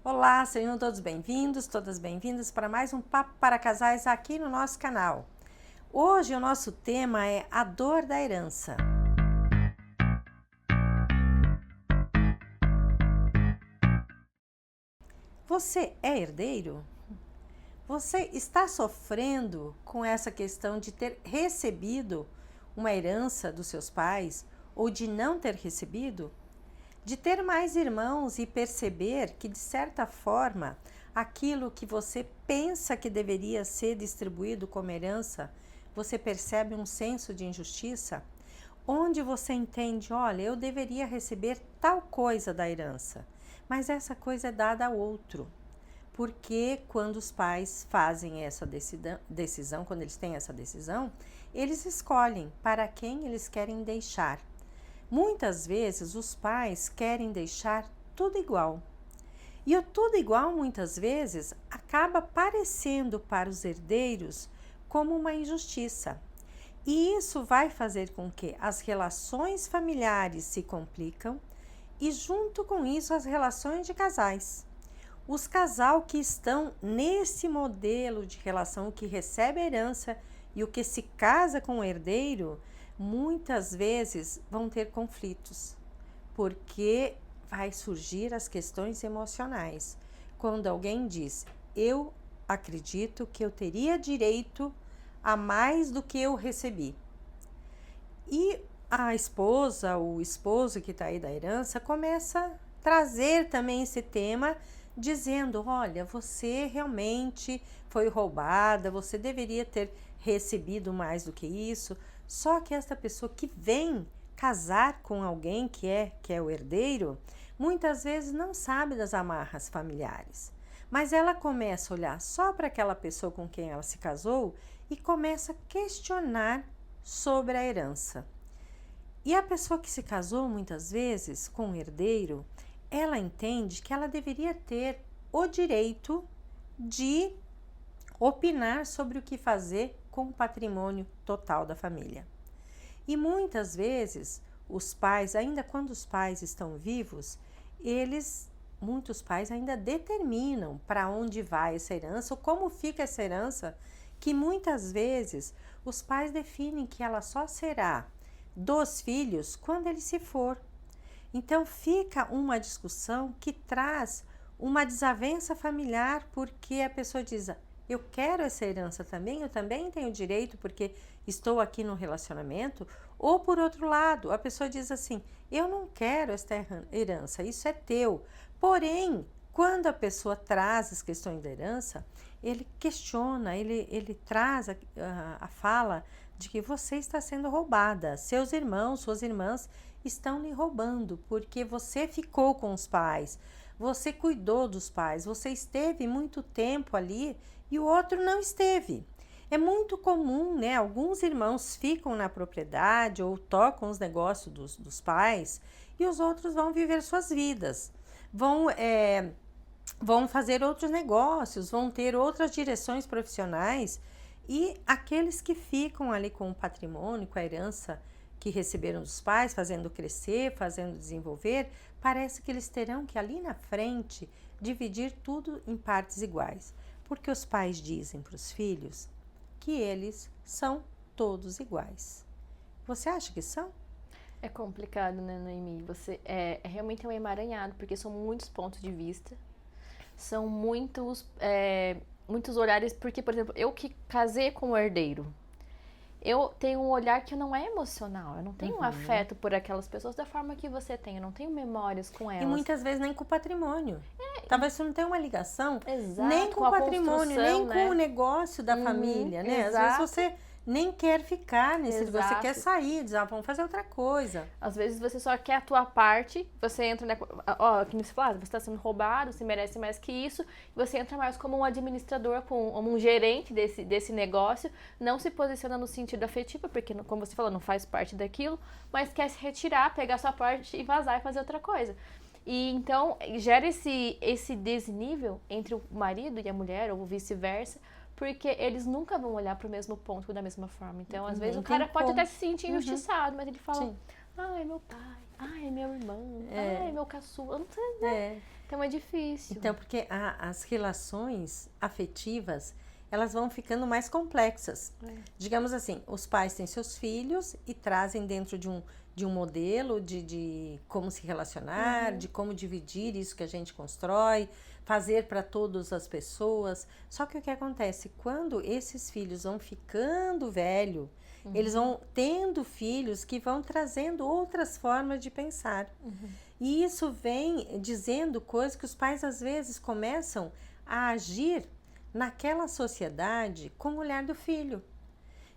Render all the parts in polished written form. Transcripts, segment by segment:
Olá, sejam todos bem-vindos, todas bem-vindas para mais um Papo para Casais aqui no nosso canal. Hoje o nosso tema é a dor da herança. Você é herdeiro? Você está sofrendo com essa questão de ter recebido uma herança dos seus pais ou de não ter recebido? De ter mais irmãos e perceber que, de certa forma, aquilo que você pensa que deveria ser distribuído como herança, você percebe um senso de injustiça? Onde você entende, olha, eu deveria receber tal coisa da herança, mas essa coisa é dada ao outro. Porque quando os pais fazem essa decisão, quando eles têm essa decisão, eles escolhem para quem eles querem deixar. Muitas vezes os pais querem deixar tudo igual. E o tudo igual, muitas vezes, acaba parecendo para os herdeiros como uma injustiça. E isso vai fazer com que as relações familiares se complicam e, junto com isso, as relações de casais. Os casal que estão nesse modelo de relação que recebe a herança e o que se casa com o herdeiro, muitas vezes vão ter conflitos, porque vai surgir as questões emocionais. Quando alguém diz, eu acredito que eu teria direito a mais do que eu recebi. E a esposa, o esposo que está aí da herança, começa a trazer também esse tema, dizendo, olha, você realmente foi roubada, você deveria ter recebido mais do que isso. Só que esta pessoa que vem casar com alguém que é o herdeiro, muitas vezes não sabe das amarras familiares. Mas ela começa a olhar só para aquela pessoa com quem ela se casou e começa a questionar sobre a herança. E a pessoa que se casou muitas vezes com um herdeiro, ela entende que ela deveria ter o direito de opinar sobre o que fazer com o patrimônio total da família. E muitas vezes os pais, ainda quando os pais estão vivos, muitos pais ainda determinam para onde vai essa herança ou como fica essa herança, que muitas vezes os pais definem que ela só será dos filhos quando ele se for. Então fica uma discussão que traz uma desavença familiar, porque a pessoa diz, eu quero essa herança também, eu também tenho direito porque estou aqui no relacionamento. Ou por outro lado, a pessoa diz assim, eu não quero esta herança, isso é teu. Porém, quando a pessoa traz as questões da herança, ele questiona, ele traz a fala de que você está sendo roubada, seus irmãos, suas irmãs estão lhe roubando, porque você ficou com os pais, você cuidou dos pais, você esteve muito tempo ali e o outro não esteve. É muito comum, né? Alguns irmãos ficam na propriedade ou tocam os negócios dos pais e os outros vão viver suas vidas, vão fazer outros negócios, vão ter outras direções profissionais, e aqueles que ficam ali com o patrimônio, com a herança que receberam dos pais, fazendo crescer, fazendo desenvolver, parece que eles terão que ali na frente dividir tudo em partes iguais, porque os pais dizem para os filhos que eles são todos iguais. Você acha que são? É complicado, né, Noemi? Você realmente um emaranhado, porque são muitos pontos de vista, são muitos olhares, porque, por exemplo, eu que casei com o herdeiro, eu tenho um olhar que não é emocional, eu não tenho afeto por aquelas pessoas da forma que você tem, eu não tenho memórias com elas. E muitas vezes nem com o patrimônio. Talvez você não tenha uma ligação nem com a o patrimônio, nem né? com o negócio da família, né? Às vezes você nem quer ficar nesse, você quer sair, diz, vamos fazer outra coisa. Às vezes você só quer a tua parte, você entra, né, ó, que me fala, você está sendo roubado, você merece mais que isso, você entra mais como um administrador, como um gerente desse negócio, não se posiciona no sentido afetivo, porque, como você falou, não faz parte daquilo, mas quer se retirar, pegar sua parte e vazar e fazer outra coisa. E então gera esse desnível entre o marido e a mulher, ou vice-versa, porque eles nunca vão olhar para o mesmo ponto da mesma forma. Então, às vezes, o cara pode até se sentir injustiçado, mas ele fala, Ai, meu pai. Ai, meu irmão. Ai, meu caçula. Não sei, né? É. Então é difícil. Então, porque as relações afetivas, elas vão ficando mais complexas. Digamos assim, os pais têm seus filhos e trazem dentro de um modelo de como se relacionar, de como dividir isso que a gente constrói, fazer para todas as pessoas. Só que o que acontece? Quando esses filhos vão ficando velhos, eles vão tendo filhos que vão trazendo outras formas de pensar. E isso vem dizendo coisas que os pais às vezes começam a agir naquela sociedade com o olhar do filho.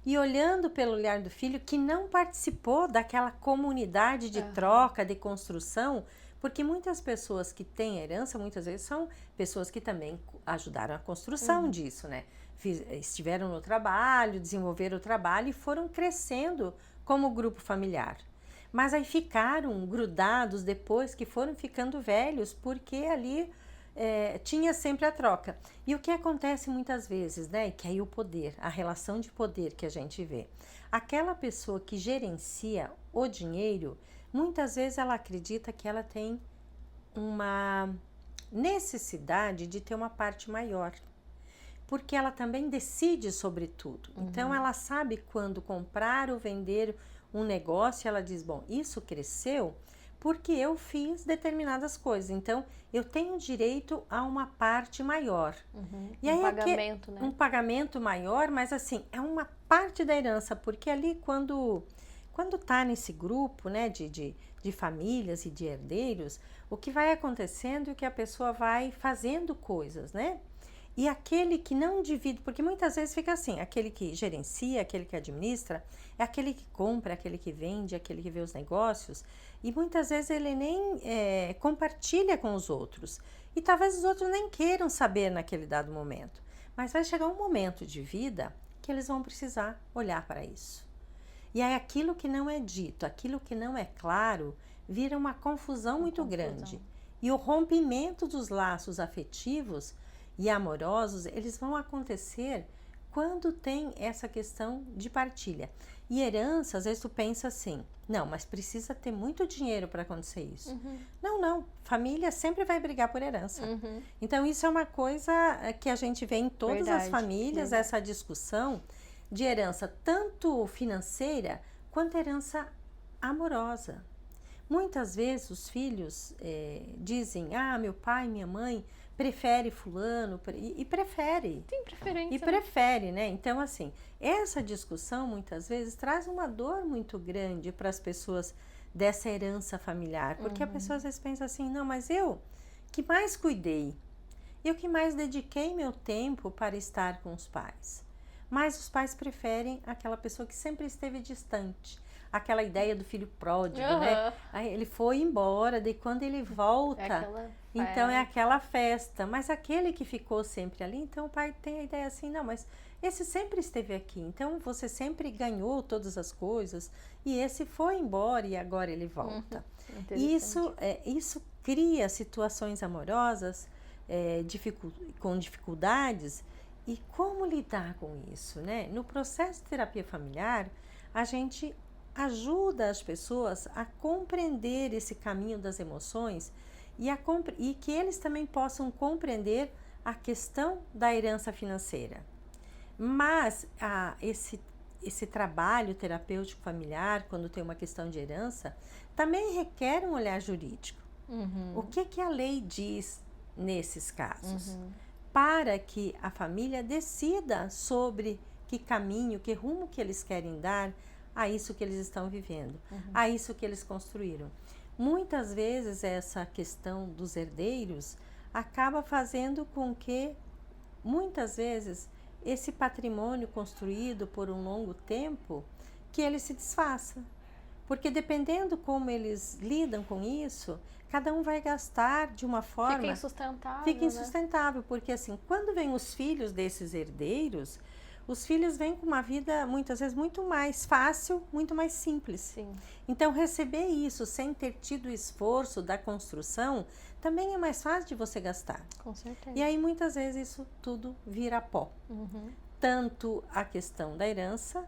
E olhando pelo olhar do filho que não participou daquela comunidade de troca, de construção, porque muitas pessoas que têm herança, muitas vezes são pessoas que também ajudaram a construção disso, né? Estiveram no trabalho, desenvolveram o trabalho e foram crescendo como grupo familiar. Mas aí ficaram grudados depois que foram ficando velhos, porque ali tinha sempre a troca. E o que acontece muitas vezes, né? Que aí o poder, a relação de poder que a gente vê. Aquela pessoa que gerencia o dinheiro, muitas vezes ela acredita que ela tem uma necessidade de ter uma parte maior. Porque ela também decide sobre tudo. Então ela sabe quando comprar ou vender um negócio, ela diz, bom, isso cresceu porque eu fiz determinadas coisas, então eu tenho direito a uma parte maior. E aí pagamento, né? Um pagamento maior, mas assim, é uma parte da herança, porque ali quando tá nesse grupo, né, de famílias e de herdeiros, o que vai acontecendo é que a pessoa vai fazendo coisas, né? E aquele que não divide, porque muitas vezes fica assim, aquele que gerencia, aquele que administra, é aquele que compra, aquele que vende, aquele que vê os negócios, e muitas vezes ele nem compartilha com os outros. E talvez os outros nem queiram saber naquele dado momento. Mas vai chegar um momento de vida que eles vão precisar olhar para isso. E aí aquilo que não é dito, aquilo que não é claro, vira uma confusão muito grande. E o rompimento dos laços afetivos e amorosos, eles vão acontecer quando tem essa questão de partilha. E herança, às vezes tu pensa assim, não, mas precisa ter muito dinheiro para acontecer isso. Não, família sempre vai brigar por herança. Então isso é uma coisa que a gente vê em todas as famílias, essa discussão de herança, tanto financeira quanto herança amorosa. Muitas vezes os filhos dizem, meu pai, minha mãe prefere fulano, e prefere. Tem preferência. E prefere, né? Então, assim, essa discussão muitas vezes traz uma dor muito grande para as pessoas dessa herança familiar, porque a pessoa às vezes pensa assim, não, mas eu que mais cuidei, eu que mais dediquei meu tempo para estar com os pais. Mas os pais preferem aquela pessoa que sempre esteve distante. Aquela ideia do filho pródigo, né? Aí ele foi embora, daí quando ele volta, então é aquela festa. Mas aquele que ficou sempre ali, então o pai tem a ideia assim, não, mas esse sempre esteve aqui, então você sempre ganhou todas as coisas, e esse foi embora e agora ele volta. E isso cria situações amorosas com dificuldades. E como lidar com isso, né? No processo de terapia familiar, a gente ajuda as pessoas a compreender esse caminho das emoções e que eles também possam compreender a questão da herança financeira. Mas esse trabalho terapêutico familiar, quando tem uma questão de herança, também requer um olhar jurídico. O que a lei diz nesses casos? Para que a família decida sobre que caminho, que rumo que eles querem dar a isso que eles estão vivendo, a isso que eles construíram. Muitas vezes essa questão dos herdeiros acaba fazendo com que, muitas vezes, esse patrimônio construído por um longo tempo, que ele se desfaça. Porque dependendo como eles lidam com isso, cada um vai gastar de uma forma... Fica insustentável, Fica insustentável, porque assim, quando vêm os filhos desses herdeiros, os filhos vêm com uma vida, muitas vezes, muito mais fácil, muito mais simples. Sim. Então, receber isso sem ter tido o esforço da construção, também é mais fácil de você gastar. Com certeza. E aí, muitas vezes, isso tudo vira pó. Tanto a questão da herança,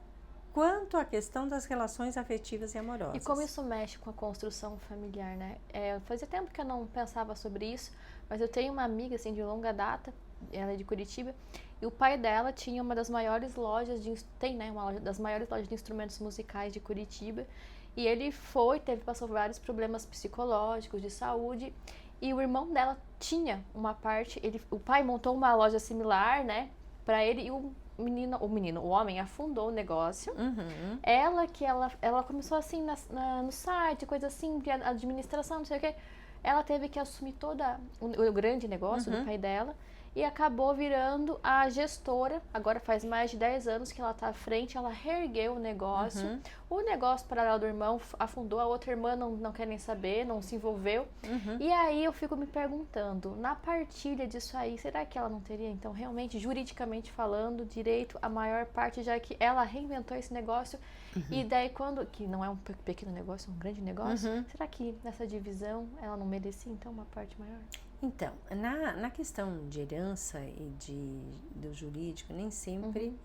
quanto à questão das relações afetivas e amorosas. E como isso mexe com a construção familiar, né? Fazia tempo que eu não pensava sobre isso, mas eu tenho uma amiga, assim, de longa data, ela é de Curitiba, e o pai dela tinha uma das maiores lojas uma das maiores lojas de instrumentos musicais de Curitiba, e ele passou vários problemas psicológicos, de saúde, e o irmão dela tinha uma parte, o pai montou uma loja similar, né, para ele, e o homem afundou o negócio. Ela começou assim no site, coisa assim, de administração, não sei o quê. Ela teve que assumir o grande negócio do pai dela e acabou virando a gestora. Agora faz mais de 10 anos que ela está à frente, ela reergueu o negócio. O negócio paralelo do irmão afundou, a outra irmã não quer nem saber, não se envolveu. E aí eu fico me perguntando, na partilha disso aí, será que ela não teria, então, realmente, juridicamente falando, direito a maior parte, já que ela reinventou esse negócio? E daí que não é um pequeno negócio, é um grande negócio, será que nessa divisão ela não merecia, então, uma parte maior? Então, na questão de herança e do jurídico, nem sempre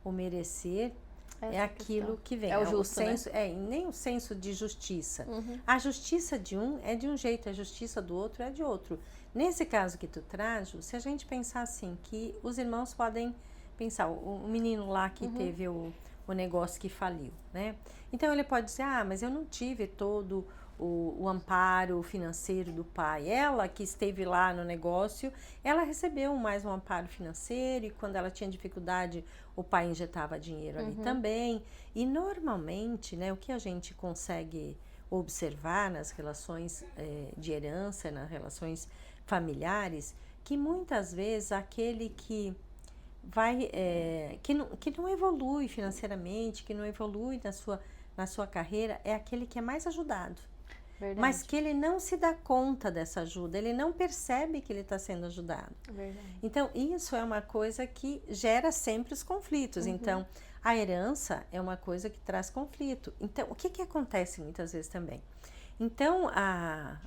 o merecer é aquilo que vem. É o justo, senso, nem o senso de justiça. A justiça de um é de um jeito, a justiça do outro é de outro. Nesse caso que tu traz, se a gente pensar assim, que os irmãos podem pensar, o menino lá que teve o negócio que faliu, né? Então ele pode dizer, mas eu não tive todo o amparo financeiro do pai. Ela que esteve lá no negócio, ela recebeu mais um amparo financeiro, e quando ela tinha dificuldade, o pai injetava dinheiro ali também. E normalmente, né, o que a gente consegue observar nas relações de herança, nas relações familiares, que muitas vezes aquele que que não evolui financeiramente, que não evolui na sua carreira, é aquele que é mais ajudado. Verdade. Mas que ele não se dá conta dessa ajuda, ele não percebe que ele está sendo ajudado. Verdade. Então, isso é uma coisa que gera sempre os conflitos. Então, a herança é uma coisa que traz conflito. Então, o que acontece muitas vezes também? Então,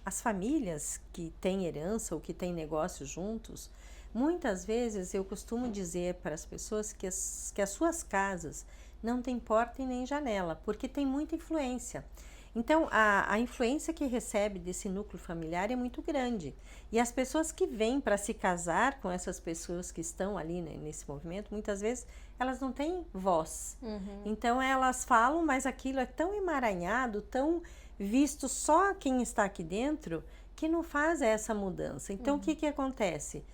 as famílias que têm herança ou que têm negócios juntos, muitas vezes eu costumo dizer para as pessoas que as suas casas não têm porta e nem janela, porque tem muita influência. Então, a influência que recebe desse núcleo familiar é muito grande. E as pessoas que vêm para se casar com essas pessoas que estão ali, né, nesse movimento, muitas vezes elas não têm voz. Então, elas falam, mas aquilo é tão emaranhado, tão visto só quem está aqui dentro, que não faz essa mudança. Então, o que acontece?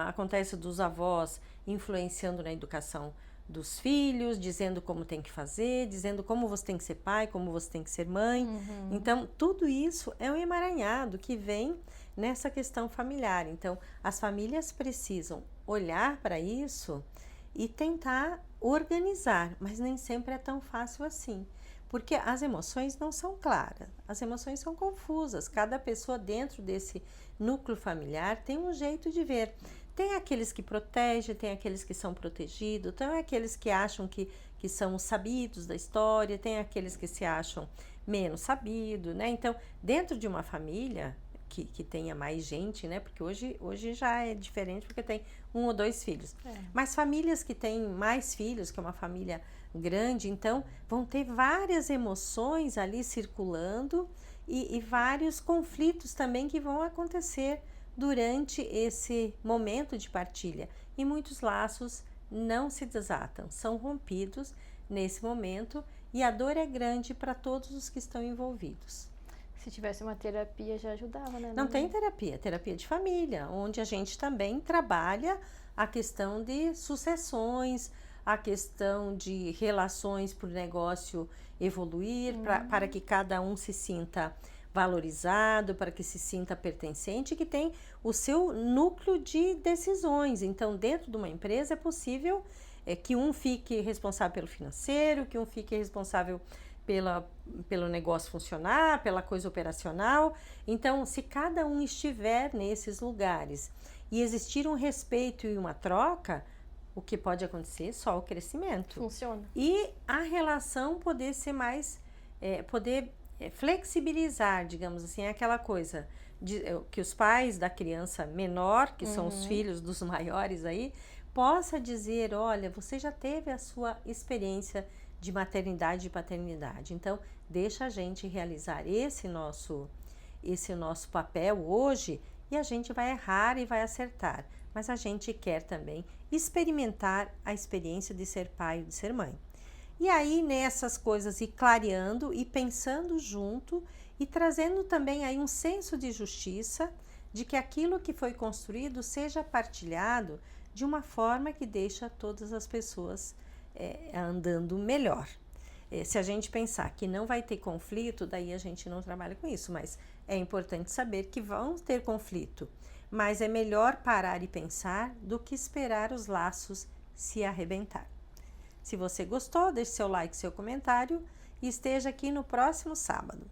Acontece dos avós influenciando na educação dos filhos, dizendo como tem que fazer, dizendo como você tem que ser pai, como você tem que ser mãe. Então, tudo isso é um emaranhado que vem nessa questão familiar. Então, as famílias precisam olhar para isso e tentar organizar, mas nem sempre é tão fácil assim. Porque as emoções não são claras, as emoções são confusas. Cada pessoa dentro desse núcleo familiar tem um jeito de ver. Tem aqueles que protegem, tem aqueles que são protegidos, tem aqueles que acham que são os sabidos da história, tem aqueles que se acham menos sabidos, né? Então, dentro de uma família que tenha mais gente, né? Porque hoje já é diferente, porque tem 1 ou 2 filhos. Mas famílias que têm mais filhos, que é uma família grande, então vão ter várias emoções ali circulando e vários conflitos também que vão acontecer durante esse momento de partilha. E muitos laços não se desatam, são rompidos nesse momento, e a dor é grande para todos os que estão envolvidos. Se tivesse uma terapia já ajudava, né? Não tem terapia de família, onde a gente também trabalha a questão de sucessões, a questão de relações para o negócio evoluir, para que cada um se sinta valorizado, para que se sinta pertencente, que tem o seu núcleo de decisões. Então, dentro de uma empresa é possível que um fique responsável pelo financeiro, que um fique responsável pelo negócio funcionar, pela coisa operacional. Então, se cada um estiver nesses lugares e existir um respeito e uma troca, o que pode acontecer? Só o crescimento. Funciona. E a relação poder ser mais, flexibilizar, digamos assim, aquela coisa que os pais da criança menor, que são os filhos dos maiores aí, possa dizer, olha, você já teve a sua experiência de maternidade e paternidade. Então, deixa a gente realizar esse nosso papel hoje e a gente vai errar e vai acertar, mas a gente quer também experimentar a experiência de ser pai ou de ser mãe. E aí, nessas coisas, ir clareando e pensando junto e trazendo também aí um senso de justiça, de que aquilo que foi construído seja partilhado de uma forma que deixa todas as pessoas andando melhor. Se a gente pensar que não vai ter conflito, daí a gente não trabalha com isso, mas é importante saber que vão ter conflito. Mas é melhor parar e pensar do que esperar os laços se arrebentar. Se você gostou, deixe seu like, seu comentário e esteja aqui no próximo sábado.